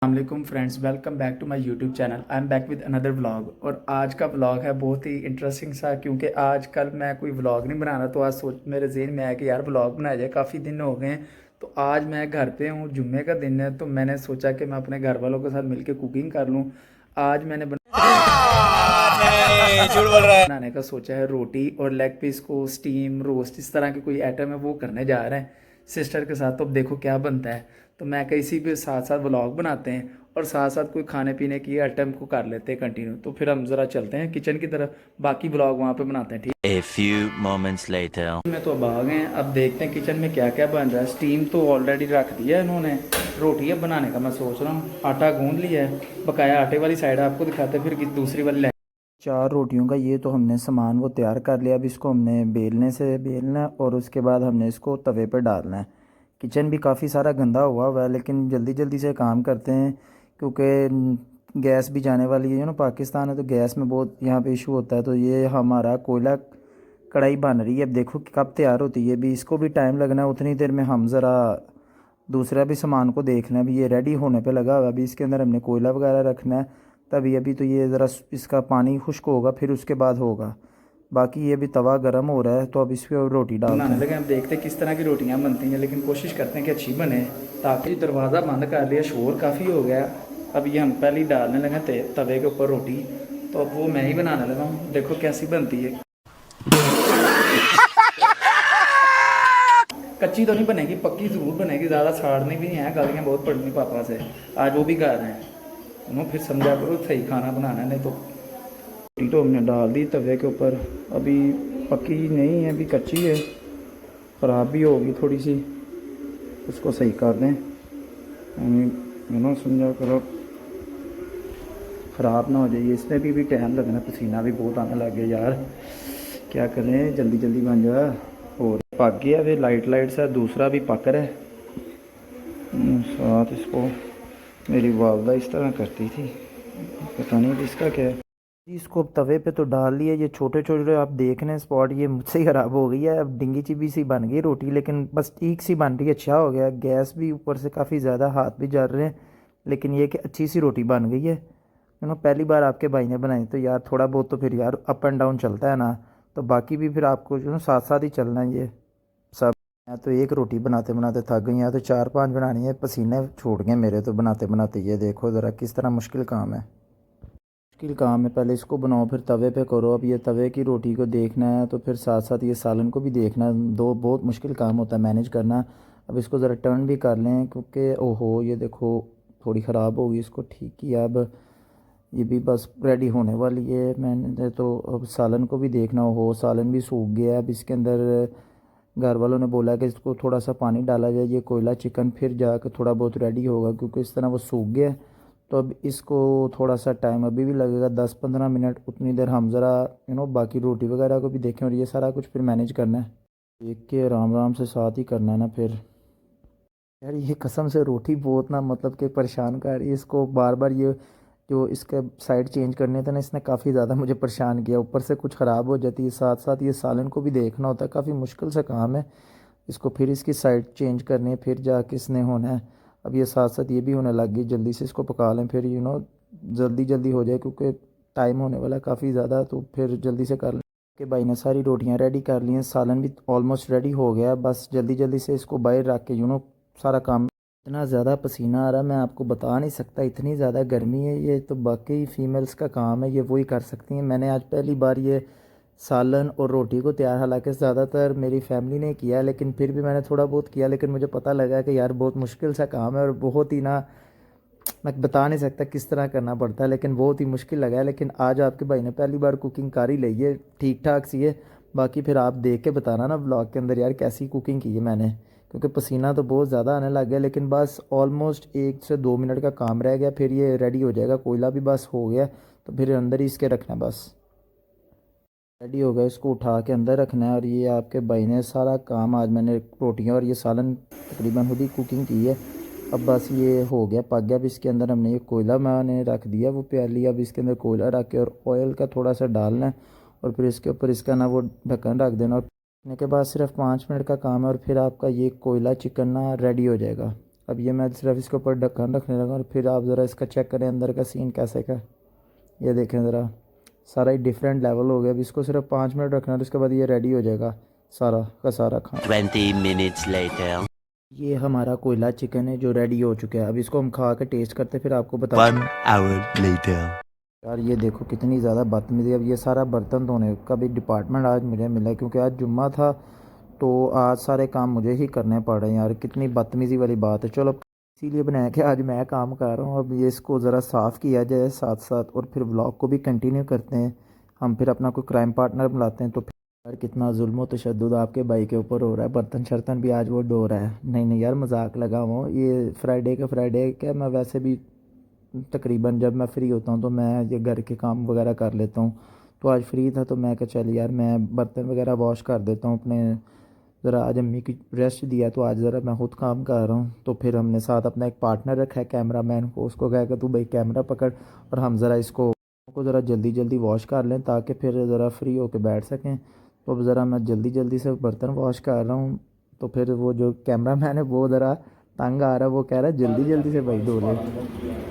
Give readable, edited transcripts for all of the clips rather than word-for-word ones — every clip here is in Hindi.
अस्सलाम friends, welcome back to my YouTube channel. I am back with another vlog. और आज का व्लॉग है बहुत ही इंटरेस्टिंग सा, क्योंकि आज कल मैं कोई व्लॉग नहीं बना रहा, तो आज सोच मेरे जहन में आया कि यार व्लॉग बनाया जाए, काफ़ी दिन हो गए हैं। तो आज मैं घर पे हूँ, जुम्मे का दिन है, तो मैंने सोचा कि मैं अपने घर वालों के साथ मिलकर कुकिंग कर लूँ। आज मैंने नहीं, झूठ बोल रहा है। बनाने का सोचा है रोटी और लेग पीस को स्टीम रोस्ट, इस तरह की कोई आइटम है वो करने जा रहे हैं सिस्टर के साथ। तो अब देखो क्या बनता है। तो मैं किसी भी साथ साथ व्लॉग बनाते हैं और साथ साथ कोई खाने पीने की आइटम को कर लेते हैं कंटिन्यू। तो फिर हम ज़रा चलते हैं किचन की तरफ, बाकी व्लॉग वहाँ पे बनाते हैं, ठीक। A few moments later. मैं तो अब आ गए हैं, अब देखते हैं किचन में क्या क्या बन रहा है। स्टीम तो ऑलरेडी रख दिया है इन्होंने। रोटी अब बनाने का मैं सोच रहा हूँ, आटा गूंद लिया है, बकाया आटे वाली साइड आपको दिखाते हैं, फिर दूसरी वाली। चार रोटियों का ये तो हमने सामान वो तैयार कर लिया। अब इसको हमने बेलने से बेलना है और उसके बाद हमने इसको तवे पे डालना है। किचन भी काफ़ी सारा गंदा हुआ है, लेकिन जल्दी जल्दी से काम करते हैं क्योंकि गैस भी जाने वाली है ना। पाकिस्तान है तो गैस में बहुत यहाँ पे इशू होता है। तो ये हमारा कोयला कढ़ाई बन रही है, अब देखो कि कब तैयार होती है। अभी इसको भी टाइम लगना है, उतनी देर में हम ज़रा दूसरा भी सामान को देखना है। अभी ये रेडी होने पे लगा हुआ है, अभी इसके अंदर हमने कोयला वगैरह रखना है तभी। अभी तो ये ज़रा इसका पानी खुश्क होगा, फिर उसके बाद होगा। बाकी ये भी तवा गर्म हो रहा है, तो अब इस पर रोटी डालने लगे। हम देखते हैं किस तरह की रोटियां बनती हैं, लेकिन कोशिश करते हैं कि अच्छी बने। ताकि दरवाज़ा बंद कर लिया, शोर काफ़ी हो गया। अब ये हम पहले ही डालने लगे तवे के ऊपर रोटी। तो अब वो मैं ही बनाने लगा हूँ, देखो कैसी बनती है। कच्ची तो नहीं बनेगी, पक्की ज़रूर बनेगी। ज़्यादा साड़नी भी नहीं है, गालियाँ बहुत पड़नी पापा से, आज वो भी गा रहे हैं। उन्होंने फिर समझा करो सही खाना बनाना है, नहीं तो। रोटी तो हमने डाल दी तवे के ऊपर, अभी पक्की नहीं है, अभी कच्ची है, ख़राब भी होगी थोड़ी सी। उसको सही कर दें, समझा करो ख़राब ना हो जाए। इसमें भी टाइम लगना, पसीना भी बहुत आने लग गया यार, क्या करें, जल्दी जल्दी बन जा। और पक गया फिर लाइट सा, दूसरा भी पक रहा है साथ। इसको मेरी वालदा इस तरह करती थी, पता नहीं इसका क्या है। इसको तवे पे तो डाल लिया। ये छोटे छोटे आप देख रहे हैं स्पॉट, ये मुझसे ही ख़राब हो गई है। अब डिंगी चिबी सी बन गई रोटी, लेकिन बस ठीक सी बन रही है, अच्छा हो गया। गैस भी ऊपर से काफ़ी ज़्यादा, हाथ भी जल रहे हैं, लेकिन ये कि अच्छी सी रोटी बन गई है। पहली बार आपके भाई ने बनाई, तो यार थोड़ा बहुत तो फिर यार अप एंड डाउन चलता है ना। तो बाकी भी फिर आपको साथ साथ ही चलना है ये सब। मैं तो एक रोटी बनाते बनाते थक गई, यहाँ तो चार पांच बनानी है, पसीने छूट गए मेरे तो बनाते बनाते। ये देखो ज़रा किस तरह मुश्किल काम है। मुश्किल काम है, पहले इसको बनाओ फिर तवे पे करो। अब ये तवे की रोटी को देखना है, तो फिर साथ साथ ये सालन को भी देखना है। दो बहुत मुश्किल काम होता है मैनेज करना। अब इसको ज़रा टर्न भी कर लें, क्योंकि ओहो ये देखो थोड़ी ख़राब होगी, इसको ठीक किया। अब ये भी बस रेडी होने वाली है। मैंने तो अब सालन को भी देखना हो, सालन भी सूख गया। अब इसके अंदर घर वालों ने बोला कि इसको थोड़ा सा पानी डाला जाए, ये कोयला चिकन फिर जाकर थोड़ा बहुत रेडी होगा, क्योंकि इस तरह वो सूख गया। तो अब इसको थोड़ा सा टाइम अभी भी लगेगा, 10-15 मिनट। उतनी देर हम ज़रा बाकी रोटी वगैरह को भी देखें, और ये सारा कुछ फिर मैनेज करना है। देख के आराम आराम से साथ ही करना है ना फिर। यार ये कसम से रोटी बहुत ना, मतलब कि परेशान कर रही है। इसको बार बार ये जो इसके साइड चेंज करने थे ना, इसने काफ़ी ज़्यादा मुझे परेशान किया। ऊपर से कुछ ख़राब हो जाती है, साथ साथ ये सालन को भी देखना होता है, काफ़ी मुश्किल से काम है। इसको फिर इसकी साइड चेंज करनी है, फिर जाके इसने होना है। अब ये साथ साथ ये भी होने लग गई, जल्दी से इसको पका लें फिर जल्दी जल्दी हो जाए, क्योंकि टाइम होने वाला काफ़ी ज़्यादा, तो फिर जल्दी से कर लें। कि भाई ने सारी रोटियां रेडी कर ली हैं, सालन भी ऑलमोस्ट रेडी हो गया, बस जल्दी जल्दी से इसको बाहर रख के सारा काम। इतना ज़्यादा पसीना आ रहा है, मैं आपको बता नहीं सकता, इतनी ज़्यादा गर्मी है। ये तो बाकी फ़ीमेल्स का काम है, ये वही कर सकती हैं। मैंने आज पहली बार ये सालन और रोटी को तैयार, हालांकि ज़्यादातर मेरी फैमिली ने किया है, लेकिन फिर भी मैंने थोड़ा बहुत किया। लेकिन मुझे पता लगा कि यार बहुत मुश्किल सा काम है, और बहुत ही ना, मैं बता नहीं सकता किस तरह करना पड़ता है, लेकिन बहुत ही मुश्किल लगा है। लेकिन आज आपके भाई ने पहली बार कुकिंग कर ही ली है, ठीक ठाक सी है। बाकी फिर आप देख के बताना ना ब्लॉग के अंदर यार कैसी कुकिंग की है मैंने, क्योंकि पसीना तो बहुत ज़्यादा आने लग गया। लेकिन बस ऑलमोस्ट 1 से 2 मिनट का काम रह गया, फिर ये रेडी हो जाएगा। कोयला भी बस हो गया, तो फिर अंदर ही इसके रखना बस रेडी हो गया। इसको उठा के अंदर रखना है। और ये आपके भाई ने सारा काम, आज मैंने रोटियां और ये सालन तकरीबन खुद ही कुकिंग की है। अब बस ये हो गया, पक गया। अब इसके अंदर हमने ये कोयला मैंने रख दिया, वो प्याली। अब इसके अंदर कोयला रख के और ऑयल का थोड़ा सा डालना है, और फिर इसके ऊपर इसका ना वो ढक्कन रख देना। और रखने के बाद सिर्फ 5 मिनट का काम है, और फिर आपका ये कोयला चिकन ना रेडी हो जाएगा। अब ये मैं सिर्फ इसके ऊपर ढक्कन रखने लगा और फिर आप ज़रा इसका चेक करें अंदर का सीन कैसे का। ये देखें ज़रा, सारा ही डिफरेंट लेवल हो गया। अब इसको सिर्फ 5 मिनट रखना और उसके बाद ये रेडी हो जाएगा सारा का सारा खाना। 20 minutes later. ये हमारा कोयला चिकन है जो रेडी हो चुका है। अब इसको हम खा के टेस्ट करते फिर आपको बता। 1 hour later. यार ये देखो कितनी ज़्यादा बदतमीज़ी। अब ये सारा बर्तन धोने का भी डिपार्टमेंट आज मुझे मिला क्योंकि आज जुम्मा था, तो आज सारे काम मुझे ही करने पड़ रहे हैं। यार कितनी बदतमीज़ी वाली बात है। चलो इसीलिए बनाया कि आज मैं काम कर रहा हूँ। अब ये इसको ज़रा साफ़ किया जाए साथ साथ और फिर व्लॉग को भी कंटिन्यू करते हैं। हम फिर अपना कोई क्राइम पार्टनर बुलाते हैं। तो फिर यार कितना जुल्म व तशद्दुद आपके भाई के ऊपर हो रहा है। बर्तन शर्तन भी आज वो धो रहा है। नहीं नहीं यार मजाक लगा हुआ हूँ। ये फ्राइडे क्या, मैं वैसे भी तकरीबन जब मैं फ्री होता हूँ तो मैं ये घर के काम वगैरह कर लेता हूँ। तो आज फ्री था तो मैं कहा चल यार मैं बर्तन वगैरह वॉश कर देता हूँ अपने। ज़रा आज अम्मी की रेस्ट दिया तो आज ज़रा मैं खुद काम कर रहा हूँ। तो फिर हमने साथ अपना एक पार्टनर रखा है कैमरा मैन को, उसको कहा कि तू भाई कैमरा पकड़ और हम ज़रा इसको ज़रा जल्दी जल्दी वॉश कर लें ताकि फिर ज़रा फ्री होकर बैठ सकें। तो अब ज़रा मैं जल्दी जल्दी से बर्तन वॉश कर रहा हूँ। तो फिर वो जो कैमरा मैन है वो ज़रा तंग आ रहा है, वो कह रहा है जल्दी जल्दी से भाई धो ले,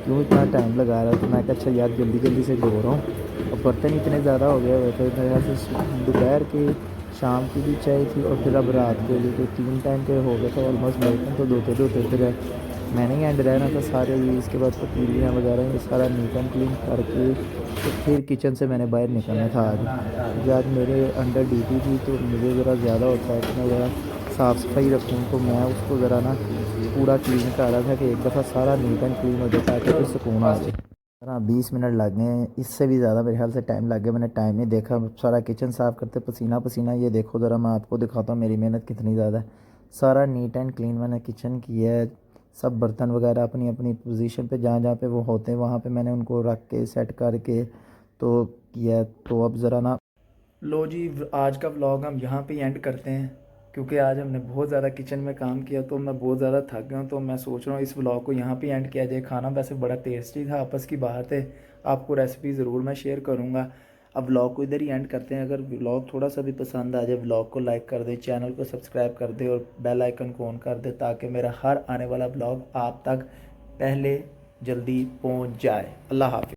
क्यों इतना टाइम लगा रहा है। तो मैं कहा अच्छा यार जल्दी जल्दी से धो रहा हूँ। और बर्तन इतने ज़्यादा हो गए हुए थे मेरे यहाँ से दोपहर के शाम की भी चाहिए थी और फिर अब रात के लिए तो 3 टाइम के हो गए थे ऑलमोस्ट बर्तन। तो धोते धोते फिर मैंने ही एंड रहना था सारे ये। इसके बाद पतीलियाँ वगैरह ये सारा नीट एंड क्लीन करके तो फिर किचन से मैंने बाहर निकलना था आज, क्योंकि आज मेरे अंडर ड्यूटी थी तो मुझे ज़रा ज़्यादा होता है कि मैं ज़रा साफ़ सफाई रखूँ। तो मैं उसको ज़रा ना पूरा क्लीन कर रहा था कि एक दफ़ा सारा नीट एंड क्लीन हो जाए ताकि फिर सुकून आ जाए। हाँ 20 मिनट लग गए, इससे भी ज़्यादा मेरे ख्याल से टाइम लग गया। मैंने टाइम नहीं देखा, सारा किचन साफ़ करते पसीना पसीना। ये देखो ज़रा मैं आपको दिखाता हूँ मेरी मेहनत कितनी ज़्यादा है। सारा नीट एंड क्लीन मैंने किचन किया है। सब बर्तन वगैरह अपनी अपनी पोजीशन पे जहाँ जहाँ पे वो होते हैं वहाँ पे मैंने उनको रख के सेट करके तो किया। तो अब ज़रा ना लो जी आज का व्लॉग हम यहाँ पे एंड करते हैं क्योंकि आज हमने बहुत ज़्यादा किचन में काम किया तो मैं बहुत ज़्यादा थक गया हूँ। तो मैं सोच रहा हूँ इस व्लॉग को यहाँ पे एंड किया जाए। खाना वैसे बड़ा टेस्टी था, आपस की बात है, आपको रेसिपी ज़रूर मैं शेयर करूँगा। अब व्लॉग को इधर ही एंड करते हैं। अगर व्लॉग थोड़ा सा भी पसंद आ जाए व्लॉग को लाइक कर दे, चैनल को सब्सक्राइब कर दे और बेल आइकन को ऑन कर दे ताकि मेरा हर आने वाला व्लॉग आप तक पहले जल्दी पहुँच जाए। अल्लाह हाफिज़।